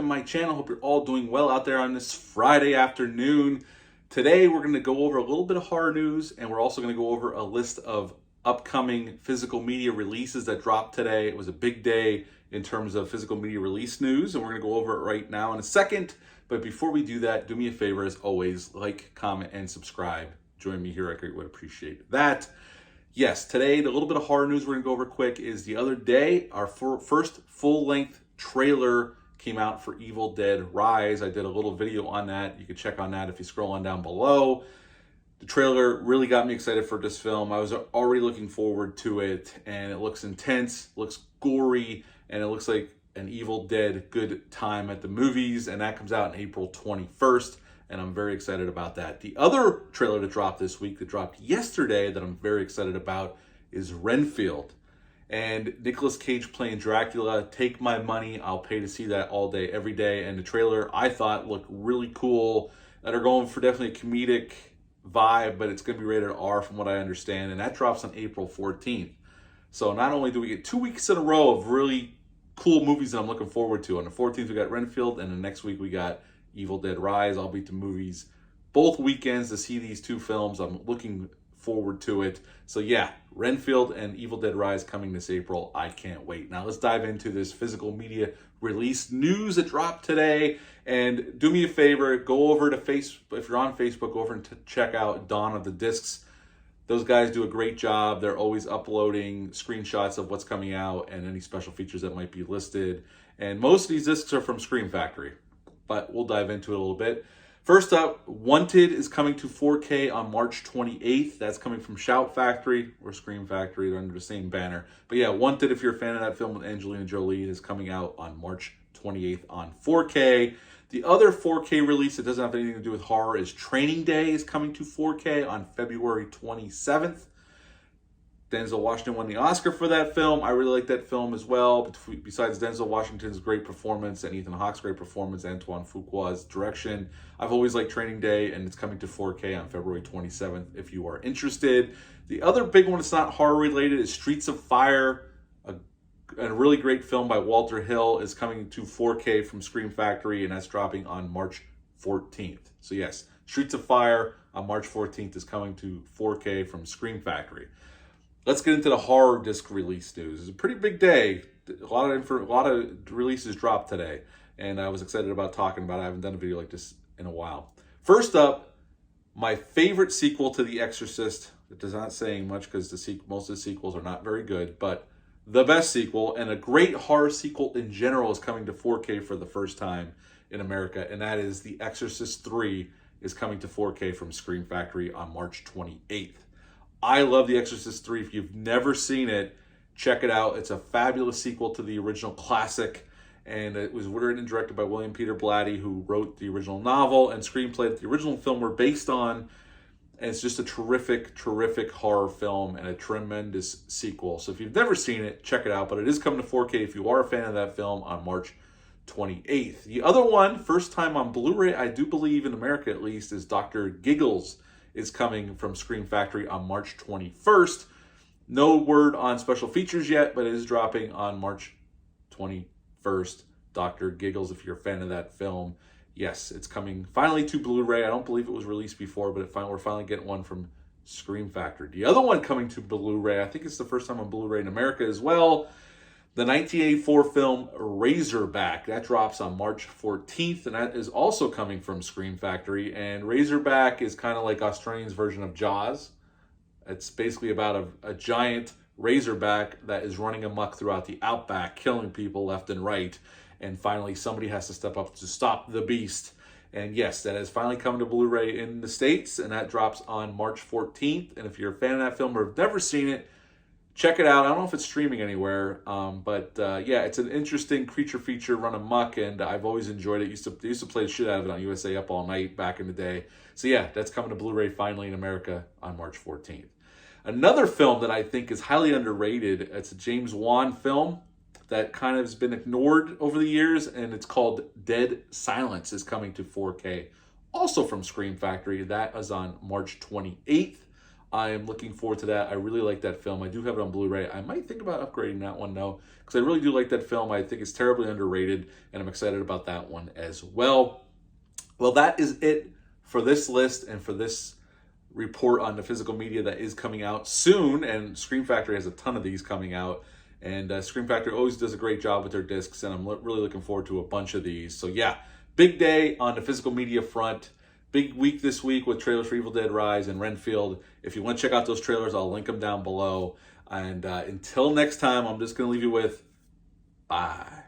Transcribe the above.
my channel. Hope you're all doing well out there on this Friday afternoon. Today we're going to go over a little bit of horror news, and we're also going to go over a list of upcoming physical media releases that dropped today. It was a big day in terms of physical media release news, and we're going to go over it right now in a second. But before we do that, do me a favor, as always, like, comment, and subscribe. Join me here. I would appreciate that. Yes, today, the little bit of horror news we're going to go over quick is the other day, our first full-length trailer came out for Evil Dead Rise. I did a little video on that. You can check on that if you scroll on down below. The trailer really got me excited for this film. I was already looking forward to it, and it looks intense, looks gory, and it looks like an Evil Dead good time at the movies, and that comes out on April 21st, and I'm very excited about that. The other trailer that dropped this week, that dropped yesterday, that I'm very excited about is Renfield. And Nicolas Cage playing Dracula. Take my money. I'll pay to see that all day, every day. And the trailer, I thought, looked really cool. That are going for definitely a comedic vibe, but it's going to be rated R from what I understand. And that drops on April 14th. So not only do we get 2 weeks in a row of really cool movies that I'm looking forward to. On the 14th, we got Renfield, and the next week we got Evil Dead Rise. I'll be to movies both weekends to see these two films. I'm looking forward to it. So yeah, Renfield and Evil Dead Rise coming this April. I can't wait. Now let's dive into this physical media release news that dropped today. And do me a favor, go over to Facebook. If you're on Facebook, go over and check out Dawn of the Discs. Those guys do a great job. They're always uploading screenshots of what's coming out and any special features that might be listed. And most of these discs are from Scream Factory, but we'll dive into it a little bit. First up, Wanted is coming to 4K on March 28th. That's coming from Shout Factory or Scream Factory. They're under the same banner. But yeah, Wanted, if you're a fan of that film with Angelina Jolie, is coming out on March 28th on 4K. The other 4K release that doesn't have anything to do with horror is Training Day is coming to 4K on February 27th. Denzel Washington won the Oscar for that film. I really like that film as well. Besides Denzel Washington's great performance and Ethan Hawke's great performance, Antoine Fuqua's direction, I've always liked Training Day, and it's coming to 4K on February 27th if you are interested. The other big one that's not horror related is Streets of Fire, a really great film by Walter Hill, is coming to 4K from Scream Factory, and that's dropping on March 14th. So yes, Streets of Fire on March 14th is coming to 4K from Scream Factory. Let's get into the horror disc release news. It's a pretty big day. A lot of releases dropped today, and I was excited about talking about it. I haven't done a video like this in a while. First up, my favorite sequel to The Exorcist. It does not saying much because most of the sequels are not very good, but the best sequel and a great horror sequel in general is coming to 4K for the first time in America, and that is The Exorcist 3 is coming to 4K from Scream Factory on March 28th. I love The Exorcist 3. If you've never seen it, check it out. It's a fabulous sequel to the original classic, and it was written and directed by William Peter Blatty, who wrote the original novel and screenplay that the original film were based on. And it's just a terrific, terrific horror film and a tremendous sequel. So if you've never seen it, check it out. But it is coming to 4K if you are a fan of that film on March 28th. The other one, first time on Blu-ray, I do believe in America at least, is Dr. Giggles is coming from Scream Factory on March 21st. No word on special features yet, but it is dropping on March 21st. Dr. Giggles, if you're a fan of that film. Yes, it's coming finally to Blu-ray. I don't believe it was released before, but we're finally getting one from Scream Factory. The other one coming to Blu-ray, I think it's the first time on Blu-ray in America as well, the 1984 film Razorback. That drops on March 14th, and that is also coming from Scream Factory. And Razorback is kind of like Australians' version of Jaws. It's basically about a giant razorback that is running amok throughout the outback, killing people left and right. And finally, somebody has to step up to stop the beast. And yes, that is finally coming to Blu-ray in the States, and that drops on March 14th. And if you're a fan of that film or have never seen it, check it out. I don't know if it's streaming anywhere, but yeah, it's an interesting creature feature run amok, and I've always enjoyed it. Used to play the shit out of it on USA Up All Night back in the day. So yeah, that's coming to Blu-ray finally in America on March 14th. Another film that I think is highly underrated, it's a James Wan film that kind of has been ignored over the years, and it's called Dead Silence, is coming to 4K. Also from Scream Factory. That is on March 28th. I am looking forward to that. I really like that film. I do have it on Blu-ray. I might think about upgrading that one though, because I really do like that film. I think it's terribly underrated, and I'm excited about that one as well. Well, that is it for this list and for this report on the physical media that is coming out soon. And Scream Factory has a ton of these coming out. And Scream Factory always does a great job with their discs, and I'm really looking forward to a bunch of these. So yeah, big day on the physical media front. Big week this week with trailers for Evil Dead Rise and Renfield. If you want to check out those trailers, I'll link them down below. And until next time, I'm just going to leave you with bye.